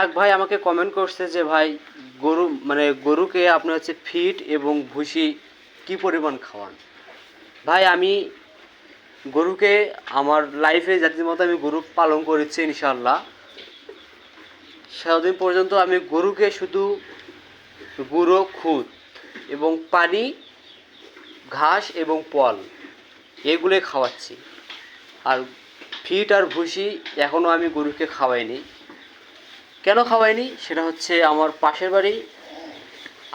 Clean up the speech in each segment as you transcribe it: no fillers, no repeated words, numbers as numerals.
এক ভাই আমাকে কমেন্ট করছে যে ভাই গরু মানে গরুকে আপনি হচ্ছে ফিড এবং ভুসি কি পরিমাণ খাওয়ান। ভাই আমি গরুকে আমার লাইফে যতদিন মতো আমি গরু পালন করেছি ইনশাআল্লাহ, সেতদিন পর্যন্ত আমি গরুকে শুধু গুঁড়ো খুদ এবং পানি, ঘাস এবং পল এগুলোই খাওয়াচ্ছি। আর ফিড আর ভুসি এখনও আমি গরুকে খাওয়াইনি। কেন খাওয়াইনি সেটা হচ্ছে আমার পাশের বাড়ি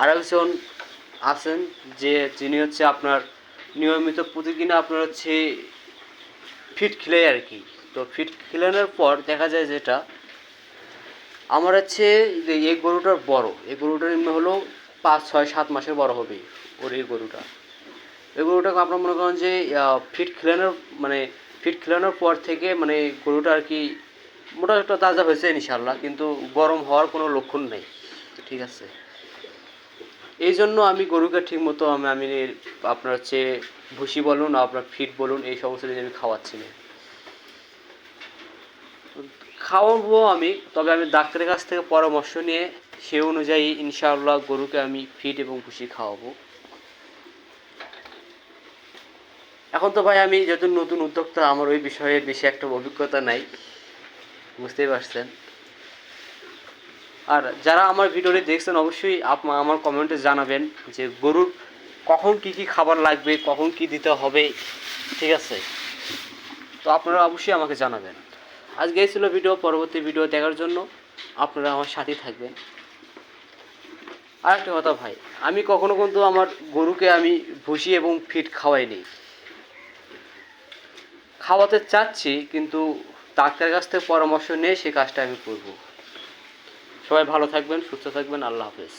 আরেকজন আছেন, যিনি হচ্ছে আপনার নিয়মিত প্রতিদিন আপনার হচ্ছে ফিড খিলাই আর কি। তো ফিড খিলানোর পর দেখা যায় যেটা আমার হচ্ছে এই গরুটার বড়, এই গরুটার এমনি হলো 5, 6, 7 মাসের বড় হবে ওর এই গরুটা। এই গরুটাকে আপনার মনে করেন যে ফিড খিলানোর মানে ফিড খিলানোর পর থেকে মানে গরুটা আর কি মোটামুটি একটা তাজা হয়েছে ইনশাল্লাহ, কিন্তু গরম হওয়ার কোনো লক্ষণ নেই। ঠিক আছে, এই জন্য আমি গরুকে ঠিক মতো আমি আপনার হচ্ছে ভুসি বলুন আপনার ফিড বলুন এই সমস্ত জিনিস আমি খাওয়াচ্ছি না। খাওয়াবো আমি, তবে আমি ডাক্তারের কাছ থেকে পরামর্শ নিয়ে সে অনুযায়ী ইনশাআল্লাহ গরুকে আমি ফিড এবং ভুসি খাওয়াবো। এখন তো ভাই আমি যেহেতু নতুন উদ্যোক্তা, আমার ওই বিষয়ে বেশি একটা অভিজ্ঞতা নাই, বুঝতেই পারছেন। আর যারা আমার ভিডিওটি দেখছেন অবশ্যই আমার কমেন্টে জানাবেন যে গরুর কখন কি কি খাবার লাগবে, কখন কি দিতে হবে। ঠিক আছে, তো আপনারা অবশ্যই আমাকে জানাবেন। আজকে এই ছিল ভিডিও, পরবর্তী ভিডিও দেখার জন্য আপনারা আমার সাথেই থাকবেন। আর একটা কথা ভাই, আমি কখনো কিন্তু আমার গরুকে আমি ভুসি এবং ফিড খাওয়াইনি। খাওয়াতে চাচ্ছি, কিন্তু ডাক্তারের কাছ থেকে পরামর্শ নিয়ে সেই কাজটা আমি করব। সবাই ভালো থাকবেন, সুস্থ থাকবেন, আল্লাহ হাফেজ।